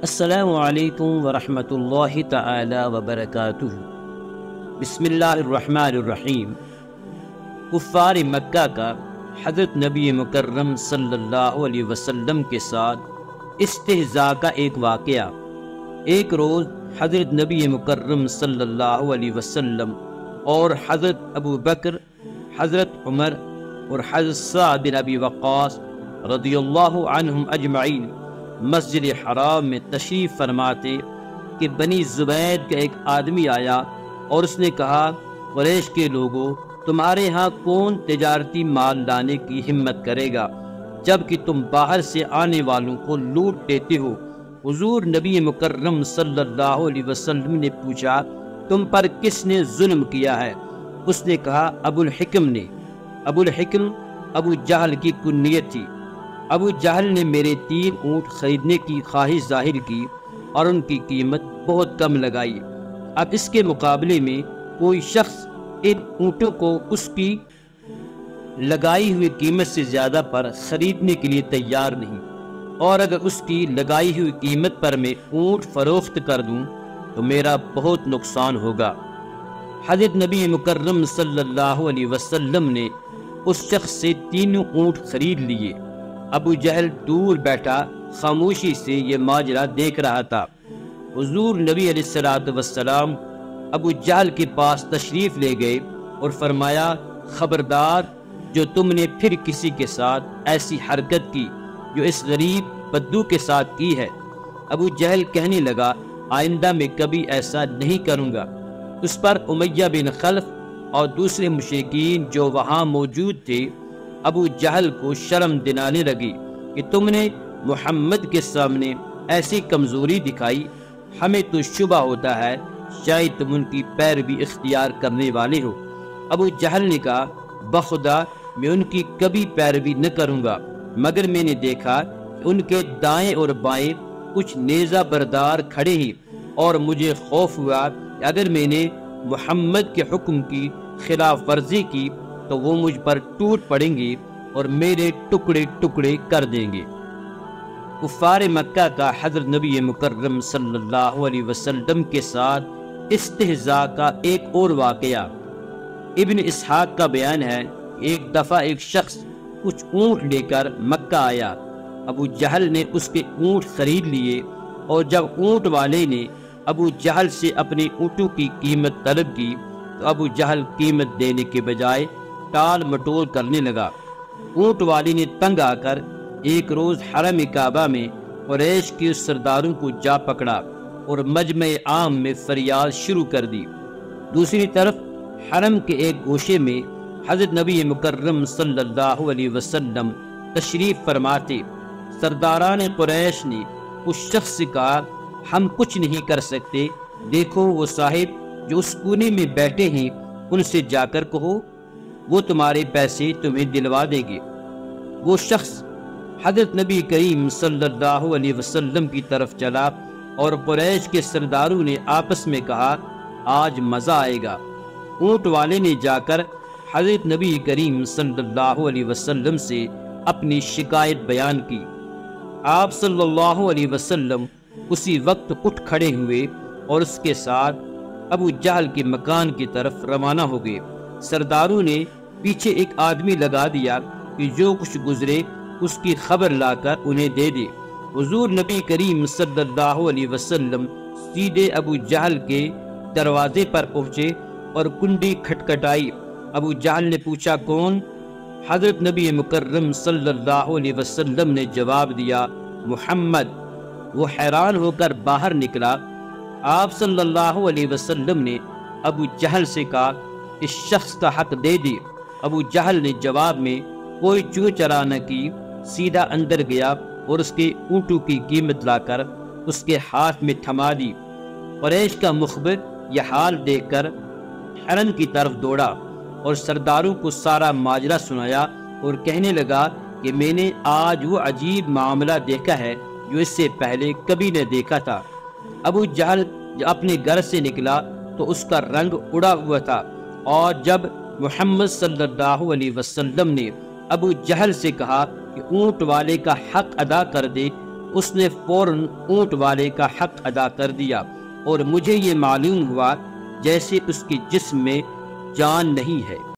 السلام علیکم ورحمۃ اللہ تعالی وبرکاتہ۔ بسم اللہ الرحمن الرحیم۔ کفار مکہ کا حضرت نبی مکرم صلی اللہ علیہ وسلم کے ساتھ استہزاء کا ایک واقعہ۔ ایک روز حضرت نبی مکرم صلی اللہ علیہ وسلم اور حضرت ابو بکر، حضرت عمر اور حضرت سعد بن ابی وقاص رضی اللہ عنہم اجمعین مسجد حرام میں تشریف فرماتے کہ بنی زبید کا ایک آدمی آیا اور اس نے کہا، قریش کے لوگوں، تمہارے ہاں کون تجارتی مال لانے کی ہمت کرے گا جب کہ تم باہر سے آنے والوں کو لوٹ دیتے ہو؟ حضور نبی مکرم صلی اللہ علیہ وسلم نے پوچھا، تم پر کس نے ظلم کیا ہے؟ اس نے کہا، ابو الحکم نے۔ ابو الحکم ابو جہل کی کنیت تھی۔ ابو جہل نے میرے 3 اونٹ خریدنے کی خواہش ظاہر کی اور ان کی قیمت بہت کم لگائی۔ اب اس کے مقابلے میں کوئی شخص ان اونٹوں کو اس کی لگائی ہوئی قیمت سے زیادہ پر خریدنے کے لیے تیار نہیں، اور اگر اس کی لگائی ہوئی قیمت پر میں اونٹ فروخت کر دوں تو میرا بہت نقصان ہوگا۔ حضرت نبی مکرم صلی اللہ علیہ وسلم نے اس شخص سے 3 اونٹ خرید لیے۔ ابو جہل دور بیٹھا خاموشی سے یہ ماجرا دیکھ رہا تھا۔ حضور نبی علیہ السلام ابو جہل کے پاس تشریف لے گئے اور فرمایا، خبردار، جو تم نے پھر کسی کے ساتھ ایسی حرکت کی جو اس غریب بدو کے ساتھ کی ہے۔ ابو جہل کہنے لگا، آئندہ میں کبھی ایسا نہیں کروں گا۔ اس پر امیہ بن خلف اور دوسرے مشرکین جو وہاں موجود تھے ابو جہل کو شرم دلانے لگی کہ تم نے محمد کے سامنے ایسی کمزوری دکھائی، ہمیں تو شبہ ہوتا ہے شاید تم ان کی پیروی اختیار کرنے والے ہو۔ ابو جہل نے کہا، بخدا میں ان کی کبھی پیروی نہ کروں گا، مگر میں نے دیکھا کہ ان کے دائیں اور بائیں کچھ نیزہ بردار کھڑے ہیں، اور مجھے خوف ہوا کہ اگر میں نے محمد کے حکم کی خلاف ورزی کی تو وہ مجھ پر ٹوٹ پڑیں گے اور میرے ٹکڑے ٹکڑے کر دیں گے۔ کفار مکہ کا حضرت نبی مکرم صلی اللہ علیہ وسلم کے ساتھ استہزاء کا ایک اور واقعہ۔ ابن اسحاق کا بیان ہے، ایک دفعہ ایک شخص کچھ اونٹ لے کر مکہ آیا۔ ابو جہل نے اس کے اونٹ خرید لیے، اور جب اونٹ والے نے ابو جہل سے اپنے اونٹوں کی قیمت طلب کی تو ابو جہل قیمت دینے کے بجائے ٹال مٹول کرنے لگا۔ اونٹ والی نے تنگ آ کر ایک روز حرم کعبہ میں قریش کے سرداروں کو جا پکڑا اور مجمع عام میں فریاد شروع کر دی۔ دوسری طرف حرم کے ایک گوشے میں حضرت نبی مکرم صلی اللہ علیہ وسلم تشریف فرماتے۔ سرداران قریش نے اس شخص سے کہا، ہم کچھ نہیں کر سکتے، دیکھو وہ صاحب جو اس کونے میں بیٹھے ہیں ان سے جا کر کہو، وہ تمہارے پیسے تمہیں دلوا دیں گے۔ وہ شخص حضرت نبی کریم صلی اللہ علیہ وسلم کی طرف چلا اور قریش کے سرداروں نے آپس میں کہا، آج مزہ آئے گا۔ اونٹ والے نے جا کر حضرت نبی کریم صلی اللہ علیہ وسلم سے اپنی شکایت بیان کی۔ آپ صلی اللہ علیہ وسلم اسی وقت اٹھ کھڑے ہوئے اور اس کے ساتھ ابو جہل کے مکان کی طرف روانہ ہو گئے۔ سرداروں نے پیچھے ایک آدمی لگا دیا کہ جو کچھ گزرے اس کی خبر لا کر انہیں دے دے۔ حضور نبی کریم صلی اللہ علیہ وسلم سیدھے ابو جہل کے دروازے پر پہنچے اور کنڈی کھٹکھٹائی۔ ابو جہل نے پوچھا، کون؟ حضرت نبی مکرم صلی اللہ علیہ وسلم نے جواب دیا، محمد۔ وہ حیران ہو کر باہر نکلا۔ آپ صلی اللہ علیہ وسلم نے ابو جہل سے کہا، اس شخص کا حق دے دے۔ ابو جہل نے جواب میں کوئی چو چرا نہ کی، سیدھا اندر گیا اور اس کے اونٹوں کی قیمت لا کر اس کے ہاتھ میں تھما دی۔ قریش کا مخبر یہ حال دیکھ کر حرم کی طرف دوڑا اور سرداروں کو سارا ماجرا سنایا اور کہنے لگا کہ میں نے آج وہ عجیب معاملہ دیکھا ہے جو اس سے پہلے کبھی نہ دیکھا تھا۔ ابو جہل جب اپنے گھر سے نکلا تو اس کا رنگ اڑا ہوا تھا، اور جب محمد صلی اللہ علیہ وسلم نے ابو جہل سے کہا کہ اونٹ والے کا حق ادا کر دے اس نے فوراً اونٹ والے کا حق ادا کر دیا، اور مجھے یہ معلوم ہوا جیسے اس کے جسم میں جان نہیں ہے۔